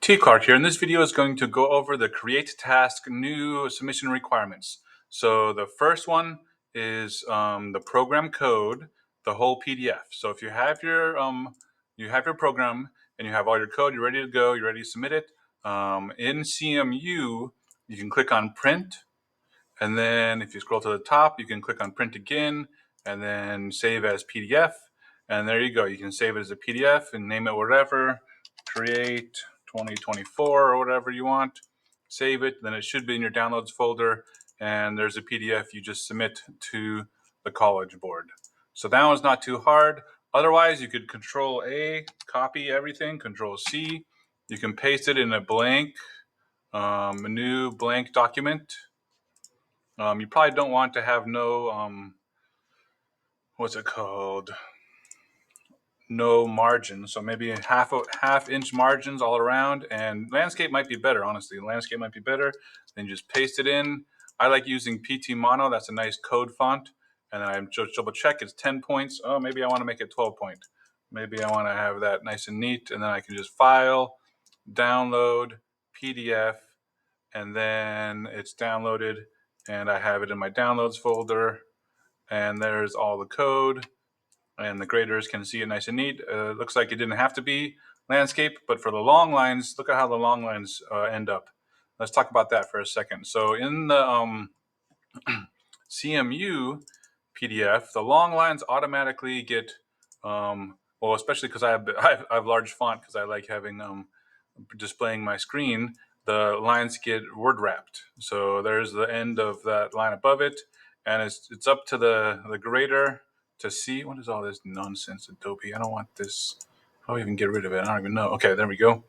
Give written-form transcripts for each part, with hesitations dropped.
T. Clark here, and this video is going to go over the create task new submission requirements. So the first one is the program code, the whole PDF. So if you have your program and you have all your code, you're ready to go, you're ready to submit it. In CMU, you can click on print, and then if you scroll to the top, you can click on print again, and then save as PDF. And there you go. You can save it as a PDF and name it whatever, create 2024 or whatever you want. Save it, then it should be in your downloads folder, and there's a PDF you just submit to the College Board. So that one's not too hard. Otherwise, you could Control A, copy everything, Control C. You can paste it in a blank, a new blank document. You probably don't want to have no, what's it called? No margin. So maybe half-inch margins all around, and landscape might be better, honestly. Landscape might be better. Then just paste it in. I like using PT Mono. That's a nice code font. And then I just double check, it's 10 points. Oh, maybe I want to make it 12 point. Maybe I want to have that nice and neat. And then I can just file, download, PDF, and then it's downloaded. And I have it in my downloads folder, and there's all the code, and the graders can see it nice and neat. Looks like it didn't have to be landscape, but for the long lines, look at how the long lines end up. Let's talk about that for a second. So in the CMU PDF, the long lines automatically get, well, especially because I have large font, because I like having displaying my screen, the lines get word wrapped. So there's the end of that line above it, and it's up to the grader to see. What is all this nonsense, Adobe? I don't want this. How do I even get rid of it? I don't even know. Okay, there we go.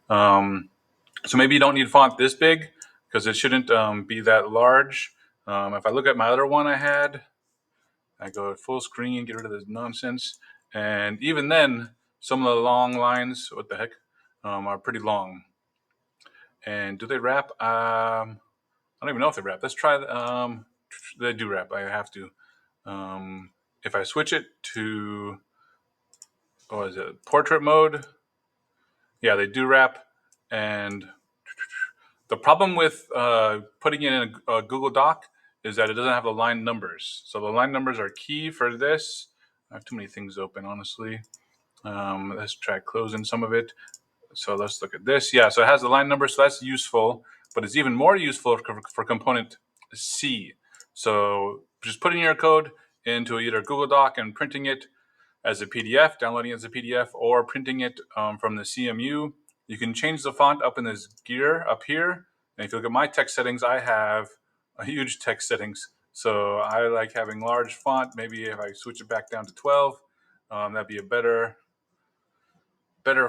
So maybe you don't need font this big, because it shouldn't be that large. If I look at my other one I go full screen, get rid of this nonsense. And even then, some of the long lines, what the heck, are pretty long. And do they wrap? I don't even know if they wrap. Let's try. They do wrap. I have to. If I switch it to, what is it, portrait mode? Yeah, they do wrap. And the problem with putting it in a Google Doc is that it doesn't have the line numbers. So the line numbers are key for this. I have too many things open, honestly. Let's try closing some of it. So let's look at this. Yeah, so it has the line number, so that's useful, but it's even more useful for component C. So just putting your code into either Google Doc and printing it as a PDF, downloading it as a PDF, or printing it from the CMU. You can change the font up in this gear up here. And if you look at my text settings, I have a huge text settings. So I like having large font. Maybe if I switch it back down to 12, that'd be a better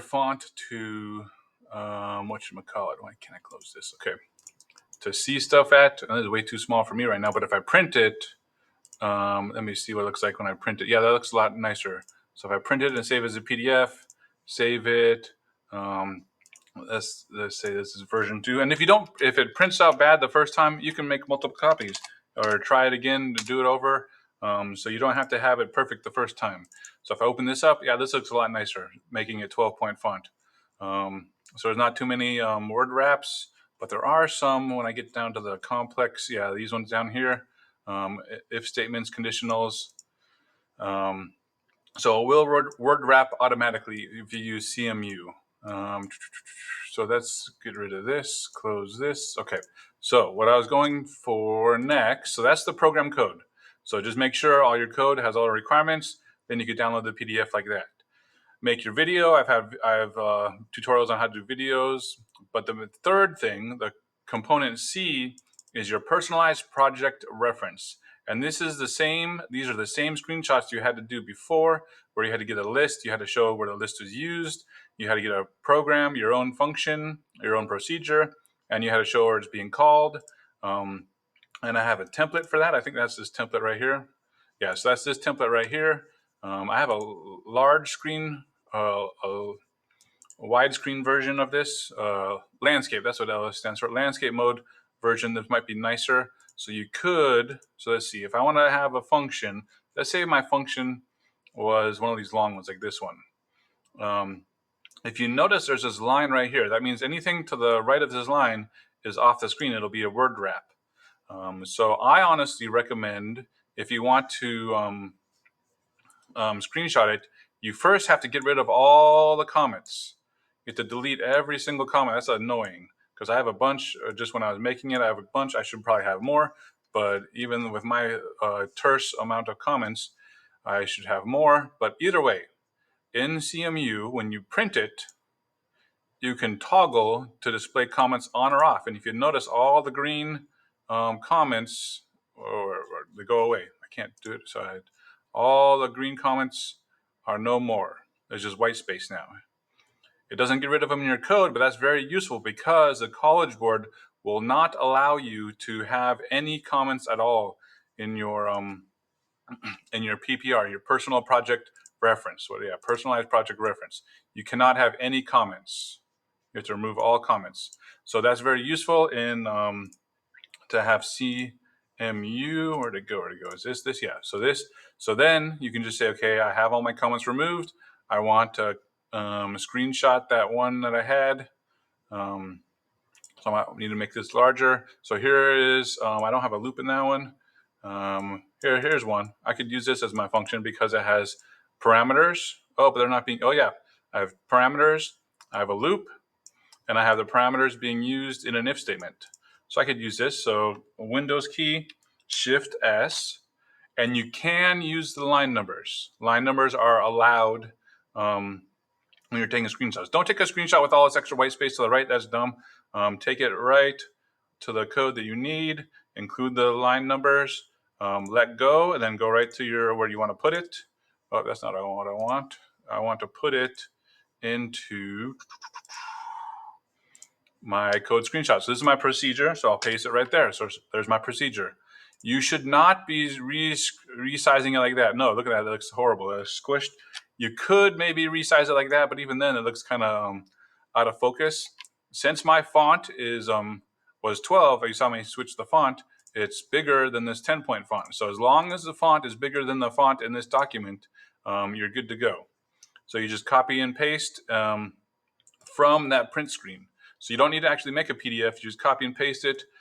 font to, whatchamacallit, why can't I close this? Okay, to see stuff at. This is way too small for me right now, but if I print it, let me see what it looks like when I print it. Yeah, that looks a lot nicer. So if I print it and save it as a PDF, save it, let's say this is version 2. And if it prints out bad the first time, you can make multiple copies or try it again to do it over. So you don't have to have it perfect the first time. So if I open this up, yeah, this looks a lot nicer, making it 12-point font. So there's not too many word wraps, but there are some when I get down to the complex. Yeah, these ones down here, if statements, conditionals. So it will word wrap automatically if you use CMU. So let's get rid of this, close this. Okay, so what I was going for next, so that's the program code. So just make sure all your code has all the requirements, then you can download the PDF like that. Make your video. I have tutorials on how to do videos, but the third thing, the component C, is your personalized project reference. And this is the same, these are the same screenshots you had to do before, where you had to get a list, you had to show where the list was used, you had to get a program, your own function, your own procedure, and you had to show where it's being called. And I have a template for that. I think that's this template right here. Yeah, so that's this template right here. I have a large screen, a widescreen version of this, landscape, that's what LS stands for, landscape mode version. That might be nicer. So you could, so let's see, if I want to have a function, let's say my function was one of these long ones like this one. if you notice there's this line right here, that means anything to the right of this line is off the screen. It'll be a word wrap. So I honestly recommend, if you want to screenshot it, you first have to get rid of all the comments. You have to delete every single comment. That's annoying because I have a bunch. Just when I was making it, I have a bunch. I should probably have more, but even with my terse amount of comments, I should have more. But either way, in CMU, when you print it, you can toggle to display comments on or off. And if you notice, all the green comments, or they go away. I can't do it. So all the green comments are no more. There's just white space now. It doesn't get rid of them in your code, but that's very useful because the College Board will not allow you to have any comments at all in your PPR, your personal project reference. Personalized project reference. You cannot have any comments. You have to remove all comments. So that's very useful in to have CMU. Where'd it go? Is this? Yeah. So then you can just say, okay, I have all my comments removed. I want to screenshot that one that I had. So I need to make this larger. So here is, I don't have a loop in that one. Here's one. I could use this as my function because it has parameters. Oh, but they're not being, oh yeah. I have parameters, I have a loop, and I have the parameters being used in an if statement. So I could use this. So Windows key, Shift S, and you can use the line numbers. Line numbers are allowed when you're taking screenshots. Don't take a screenshot with all this extra white space to the right. That's dumb. Take it right to the code that you need. Include the line numbers. Let go, and then go right to where you want to put it. Oh, that's not what I want. I want to put it into my code screenshot. So this is my procedure. So I'll paste it right there. So there's my procedure. You should not be resizing it like that. No, look at that. It looks horrible. It's squished. You could maybe resize it like that, but even then it looks kind of out of focus. Since my font was 12, you saw me switch the font, it's bigger than this 10-point font. So as long as the font is bigger than the font in this document, you're good to go. So you just copy and paste from that print screen. So you don't need to actually make a PDF. You just copy and paste it.